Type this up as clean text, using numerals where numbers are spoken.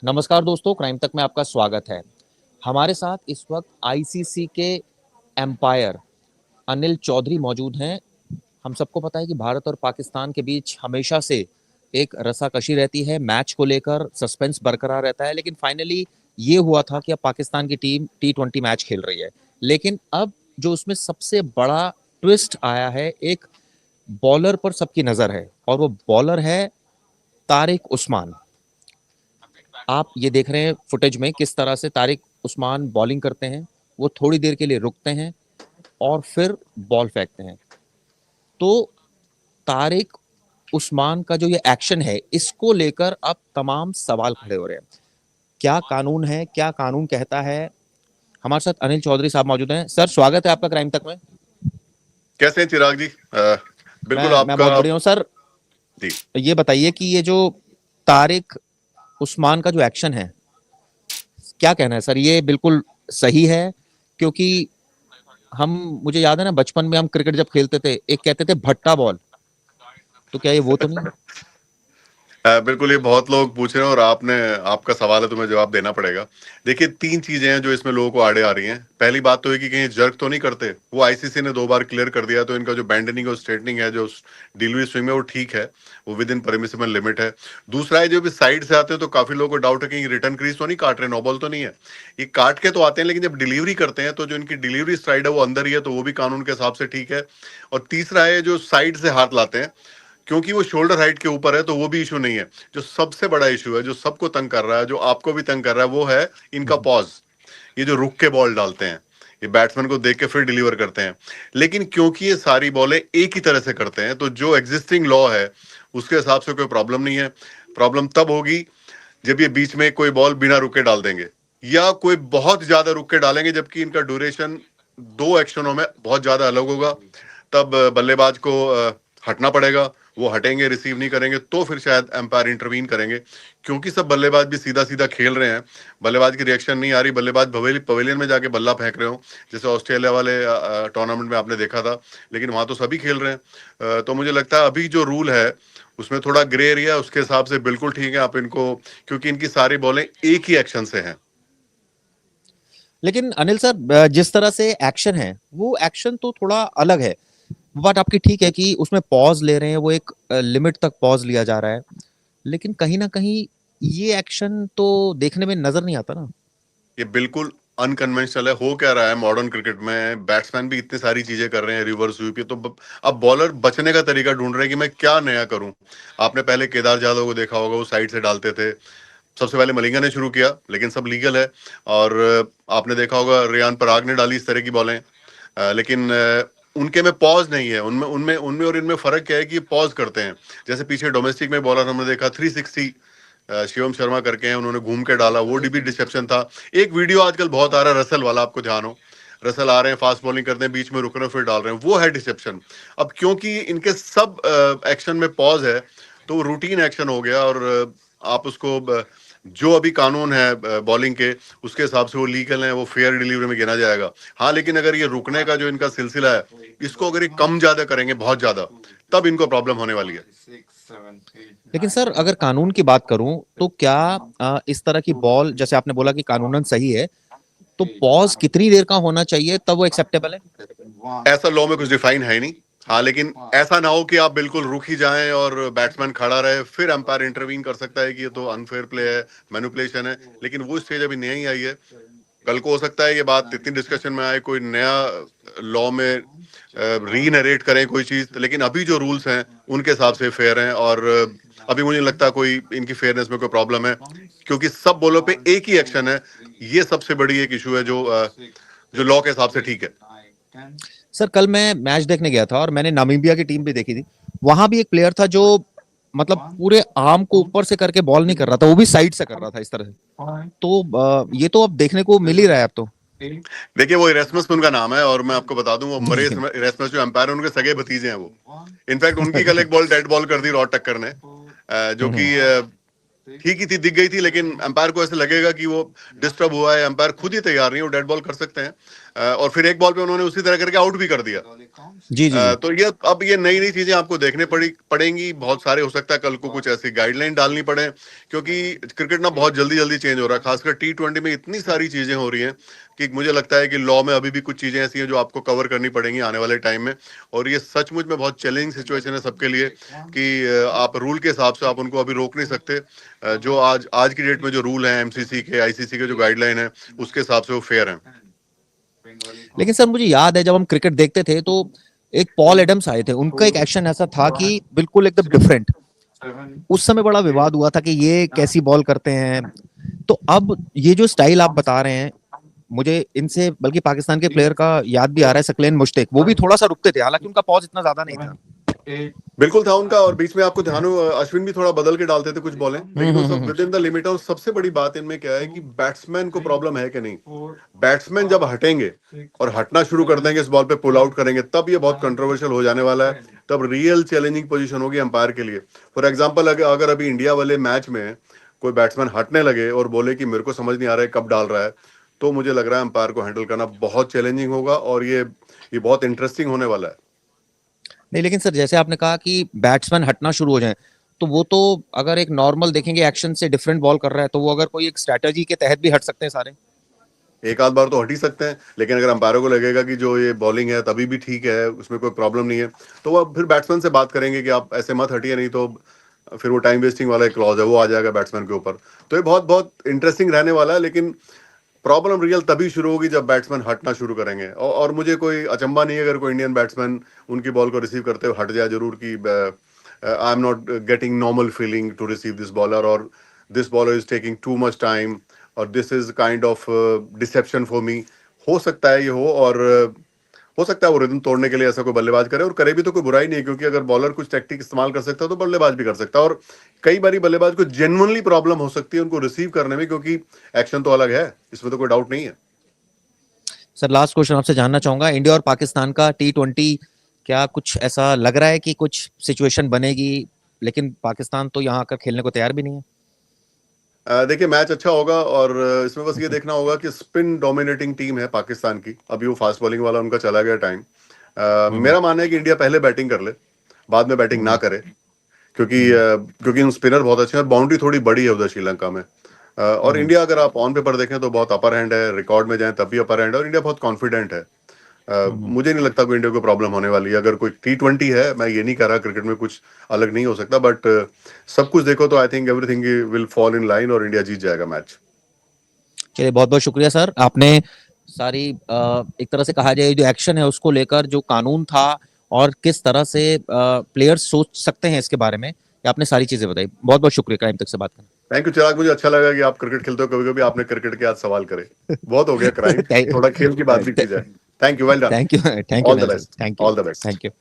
नमस्कार दोस्तों, क्राइम तक में आपका स्वागत है। हमारे साथ इस वक्त आईसीसी के एम्पायर अनिल चौधरी मौजूद हैं। हम सबको पता है कि भारत और पाकिस्तान के बीच हमेशा से एक रसाकशी रहती है, मैच को लेकर सस्पेंस बरकरार रहता है, लेकिन फाइनली ये हुआ था कि अब पाकिस्तान की टीम T20 मैच खेल रही है। लेकिन अब जो उसमें सबसे बड़ा ट्विस्ट आया है, एक बॉलर पर सबकी नजर है और वो बॉलर है तारिक उस्मान। आप ये देख रहे हैं फुटेज में किस तरह से तारिक उस्मान बॉलिंग करते हैं। वो थोड़ी देर के लिए रुकते हैं और फिर बॉल फेंकते हैं। तो तारिक उस्मान का जो ये एक्शन है, इसको लेकर अब तमाम सवाल खड़े हो रहे हैं। क्या कानून है, क्या कानून कहता है? हमारे साथ अनिल चौधरी साहब मौजूद हैं। सर, स्वागत है आपका क्राइम तक में। कैसे हैं चिराग जी? बिल्कुल मैं बहुत आपका बढ़िया हूँ सर। जी। ये बताइए कि ये जो तारिक उस्मान का जो एक्शन है, क्या कहना है सर? ये बिल्कुल सही है? क्योंकि हम मुझे याद है ना, बचपन में हम क्रिकेट जब खेलते थे, एक कहते थे भट्टा बॉल। तो क्या ये वो तो नहीं है? बिल्कुल, ये बहुत लोग पूछ रहे हैं और आपका सवाल है तो मैं जवाब देना पड़ेगा। देखिए, तीन चीजें हैं जो इसमें लोगों को आड़े आ रही हैं। पहली बात तो है कि कहीं जर्क तो नहीं करते। वो आईसीसी ने 2 बार क्लियर कर दिया, तो इनका जो बैंडनिंग और स्ट्रेटनिंग है, जो डिलीवरी स्विंग में, वो ठीक है, वो विद इन परमिसिबल लिमिट है। दूसरा है, जो भी साइड से आते हैं तो काफी लोगों को डाउट है कि रिटर्न क्रीज तो नहीं काट रहे, नो बॉल तो नहीं है। ये काट के तो आते हैं, लेकिन जब डिलीवरी करते हैं तो जो इनकी डिलीवरी स्ट्राइड है वो अंदर ही है, तो वो भी कानून के हिसाब से ठीक है। और तीसरा है, जो साइड से हाथ लाते हैं, क्योंकि वो शोल्डर हाइट के ऊपर है, तो वो भी इशू नहीं है। जो सबसे बड़ा इशू है, जो सबको तंग कर रहा है, जो आपको भी तंग कर रहा है, वो है इनका पॉज। ये जो रुक के बॉल डालते हैं, ये बैट्समैन को देख के फिर डिलीवर करते हैं। लेकिन क्योंकि ये सारी बॉलें एक ही तरह से करते हैं, तो जो एग्जिस्टिंग लॉ है उसके हिसाब से कोई प्रॉब्लम नहीं है। प्रॉब्लम तब होगी जब ये बीच में कोई बॉल बिना रुके डाल देंगे, या कोई बहुत ज्यादा रुक के डालेंगे, जबकि इनका ड्यूरेशन 2 एक्शनों में बहुत ज्यादा अलग होगा। तब बल्लेबाज को हटना पड़ेगा। वो हटेंगे, रिसीव नहीं करेंगे, तो फिर शायद एम्पायर इंटरवीन करेंगे। क्योंकि सब बल्लेबाज भी सीधा सीधा खेल रहे हैं, बल्लेबाज की रिएक्शन नहीं आ रही, बल्लेबाज पवेलियन में जाके बल्ला फेंक रहे हो, जैसे ऑस्ट्रेलिया वाले टूर्नामेंट में आपने देखा था। लेकिन वहां तो सभी खेल रहे हैं। तो मुझे लगता है अभी जो रूल है उसमें थोड़ा ग्रे एरिया, उसके हिसाब से बिल्कुल ठीक है। आप इनको, क्योंकि इनकी सारी बॉलें एक ही एक्शन से हैं। लेकिन अनिल सर, जिस तरह से एक्शन है, वो एक्शन तो थोड़ा अलग है। बात आपकी ठीक है कि उसमें पॉज ले रहे हैं, वो एक लिमिट तक पॉज लिया जा रहा है। लेकिन कहीं ना कहीं ये एक्शन तो देखने में नजर नहीं आता ना। ये बिल्कुल अनकन्वेंशनल है। हो क्या रहा है मॉडर्न क्रिकेट में, बैट्समैन भी इतनी सारी चीजें कर रहे हैं, रिवर्स स्वीप, तो अब बॉलर बचने का तरीका ढूंढ रहे हैं कि मैं क्या नया करूं। आपने पहले केदार जाधव को देखा होगा, वो साइड से डालते थे। सबसे पहले मलिंगा ने शुरू किया, लेकिन सब लीगल है। और आपने देखा होगा रियान पराग ने डाली इस तरह की बॉलें। लेकिन उनके में पॉज नहीं है। उनमें उनमें उनमें और इनमें फर्क क्या है कि पॉज करते हैं। जैसे पीछे डोमेस्टिक में बॉलर हमने देखा 360, शिवम शर्मा करके हैं, उन्होंने घूम के डाला, वो भी डिसेप्शन था। एक वीडियो आजकल बहुत आ रहा है रसल वाला, आपको ध्यान हो, रसल आ रहे हैं, फास्ट बॉलिंग करते हैं, बीच में रुक रहे हैं, फिर डाल रहे हैं, वो है डिसेप्शन। अब क्योंकि इनके सब एक्शन में पॉज है, तो रूटीन एक्शन हो गया। और आप उसको जो अभी कानून है बॉलिंग के, उसके हिसाब से वो लीगल है, वो फेयर डिलीवरी में गिना जाएगा। हाँ, लेकिन अगर ये रुकने का जो इनका सिलसिला है, इसको अगर ये कम ज्यादा करेंगे, बहुत ज्यादा, तब इनको प्रॉब्लम होने वाली है। लेकिन सर, अगर कानून की बात करूं तो क्या इस तरह की बॉल, जैसे आपने बोला कि कानूनन सही है, तो पॉज कितनी देर का होना चाहिए तब वो एक्सेप्टेबल है? ऐसा लॉ में कुछ डिफाइन है ही नहीं। हाँ, लेकिन ऐसा ना हो कि आप बिल्कुल रुक ही जाएं और बैट्समैन खड़ा रहे, फिर अंपायर इंटरवीन कर सकता है कि ये तो अनफेयर प्ले है, मैनिपुलेशन है। लेकिन वो स्टेज अभी नहीं आई है। कल को हो सकता है ये बात इतनी डिस्कशन में आए, कोई नया लॉ में रीनरेट करें कोई चीज, लेकिन अभी जो रूल्स हैं उनके हिसाब से फेयर हैं। और अभी मुझे लगता है कोई इनकी फेयरनेस में कोई प्रॉब्लम है, क्योंकि सब बॉलों पे एक ही एक्शन है। ये सबसे बड़ी एक इशू है जो जो लॉ के हिसाब से ठीक है। सर, कल मैं मैच देखने गया था और मैंने नामीबिया की टीम भी देखी थी। वहां भी एक प्लेयर था जो मतलब पूरे आर्म को ऊपर से करके बॉल नहीं कर रहा था, वो भी साइड से कर रहा था इस तरह से। तो ये तो अब देखने को मिल ही रहा है अब तो। देखिए, वो इरेस्मस उनका नाम है, और मैं आपको बता दूं, वो मरे जी। इरेस्मस जो एम्पायर है, उनके सगे भतीजे हैं वो। इनफैक्ट उनकी कल एक बॉल डेड बॉल कर दी रॉड टक्कर ने, जो कि ठीक ही थी, दिख गई थी, लेकिन एम्पायर को ऐसे लगेगा कि वो डिस्टर्ब हुआ है, एम्पायर खुद ही तैयार नहीं, वो डेड बॉल कर सकते हैं। और फिर एक बॉल पे उन्होंने उसी तरह करके आउट भी कर दिया। जी जी जी। तो ये अब ये नई नई चीजें आपको देखने पड़ेंगी। बहुत सारे, हो सकता है कल को कुछ ऐसी गाइडलाइन डालनी पड़े, क्योंकि क्रिकेट ना बहुत जल्दी जल्दी चेंज हो रहा है। खासकर T20 में इतनी सारी चीजें हो रही हैं कि मुझे लगता है कि लॉ में अभी भी कुछ चीजें ऐसी हैं जो आपको कवर करनी पड़ेंगी आने वाले टाइम में। और ये सचमुच में बहुत चैलेंजिंग सिचुएशन है सबके लिए कि आप रूल के हिसाब से आप उनको अभी रोक नहीं सकते। जो आज आज की डेट में जो रूल है एमसीसी के, आईसीसी के, जो गाइडलाइन है, उसके हिसाब से वो फेयर है। लेकिन सर मुझे याद है जब हम क्रिकेट देखते थे तो एक पॉल एडम्स आए थे, उनका एक एक्शन ऐसा था कि बिल्कुल एकदम डिफरेंट। उस समय बड़ा विवाद हुआ था कि ये कैसी बॉल करते हैं। तो अब ये जो स्टाइल आप बता रहे हैं, मुझे इनसे बल्कि पाकिस्तान के प्लेयर का याद भी आ रहा है, सकलेन मुश्ताक, वो भी थोड़ा सा रुकते थे, हालांकि उनका पॉज इतना ज्यादा नहीं था। बिल्कुल था उनका, और बीच में आपको ध्यान हो अश्विन भी थोड़ा बदल के डालते थे कुछ बॉलें, लेकिन वो सब विद इन द लिमिट है। और सबसे बड़ी बात इनमें क्या है कि बैट्समैन को प्रॉब्लम है कि नहीं। बैट्समैन जब हटेंगे और हटना शुरू कर देंगे, इस बॉल पे पुल आउट करेंगे, तब ये बहुत कंट्रोवर्शियल हो जाने वाला है। तब रियल चैलेंजिंग पोजीशन होगी अंपायर के लिए। फॉर एग्जांपल, अगर अभी इंडिया वाले मैच में कोई बैट्समैन हटने लगे और बोले कि मेरे को समझ नहीं आ रहा है कब डाल रहा है, तो मुझे लग रहा है अंपायर को हैंडल करना बहुत चैलेंजिंग होगा, और ये बहुत इंटरेस्टिंग होने वाला है। नहीं, लेकिन सर जैसे आपने कहा कि बैट्समैन हटना शुरू हो जाए, तो वो तो अगर एक नॉर्मल देखेंगे एक्शन से डिफरेंट बॉल कर रहा है, तो वो अगर कोई एक स्ट्रैटेजी के तहत भी हट सकते हैं सारे। एक आध बार तो हट ही सकते हैं, लेकिन अगर अंपायरों को लगेगा कि जो ये बॉलिंग है तभी भी ठीक है, उसमें कोई प्रॉब्लम नहीं है, तो वो फिर बैट्समैन से बात करेंगे कि आप ऐसे मत हटिए, नहीं तो फिर वो टाइम वेस्टिंग वाला एक क्लॉज है वो आ जाएगा बैट्समैन के ऊपर। तो ये बहुत बहुत इंटरेस्टिंग रहने वाला है। लेकिन प्रॉब्लम रियल तभी शुरू होगी जब बैट्समैन हटना शुरू करेंगे। और मुझे कोई अचंबा नहीं है अगर कोई इंडियन बैट्समैन उनकी बॉल को रिसीव करते हुए हट जाए जरूर, कि I am not getting normal feeling to receive this bowler, और this bowler is taking too much time, और this is kind of deception for me. हो सकता है ये हो, और हो सकता है वो रिदम तोड़ने के लिए ऐसा कोई बल्लेबाज करे, और करे भी तो कोई बुराई नहीं है, क्योंकि अगर बॉलर कुछ टेक्निक इस्तेमाल कर सकता है तो बल्लेबाज भी कर सकता है। और कई बारी बल्लेबाज को जेन्युइनली प्रॉब्लम हो सकती है उनको रिसीव करने में, क्योंकि एक्शन तो अलग है, इसमें तो कोई डाउट नहीं है। सर लास्ट क्वेश्चन आपसे जानना चाहूंगा, इंडिया और पाकिस्तान का T20, क्या कुछ ऐसा लग रहा है कि कुछ सिचुएशन बनेगी, लेकिन पाकिस्तान तो यहाँ आकर खेलने को तैयार भी नहीं है। देखिए, मैच अच्छा होगा, और इसमें बस ये देखना होगा कि स्पिन डोमिनेटिंग टीम है पाकिस्तान की। अभी वो फास्ट बॉलिंग वाला उनका चला गया टाइम। हम्म मेरा मानना है कि इंडिया पहले बैटिंग कर ले, बाद में बैटिंग ना हम्म करे, क्योंकि हम्म क्योंकि स्पिनर बहुत अच्छे हैं, बाउंड्री थोड़ी बड़ी है उधर श्रीलंका में। और हम्म इंडिया, अगर आप ऑन पेपर देखें तो बहुत अपर हैंड है, रिकॉर्ड में जाएं तब भी अपर हैंड है, और इंडिया बहुत कॉन्फिडेंट है। हम्म। मुझे नहीं लगता कोई इंडिया को प्रॉब्लम होने वाली है। अगर कोई T20 है, मैं ये नहीं कह रहा क्रिकेट में कुछ अलग नहीं हो सकता, बट सब कुछ देखो तो I think everything will fall in line और इंडिया जीत जाएगा मैच। चलिए, बहुत बहुत शुक्रिया सर, आपने सारी एक तरह से कहा जाए जो एक्शन है उसको लेकर, जो कानून था और किस तरह से प्लेयर्स सोच सकते हैं इसके बारे में, ये आपने सारी चीजें बताई। बहुत बहुत शुक्रिया क्राइम तक से बात थैंक यू चिराग, मुझे अच्छा लगा कि आप क्रिकेट खेलते हो, कभी कभी आपने क्रिकेट के आज सवाल करे। बहुत हो गया क्राइम, करना। थोड़ा खेल की बात भी की जाए। Thank you, well done. Thank you all the sir, best, thank you. All the best. Thank you.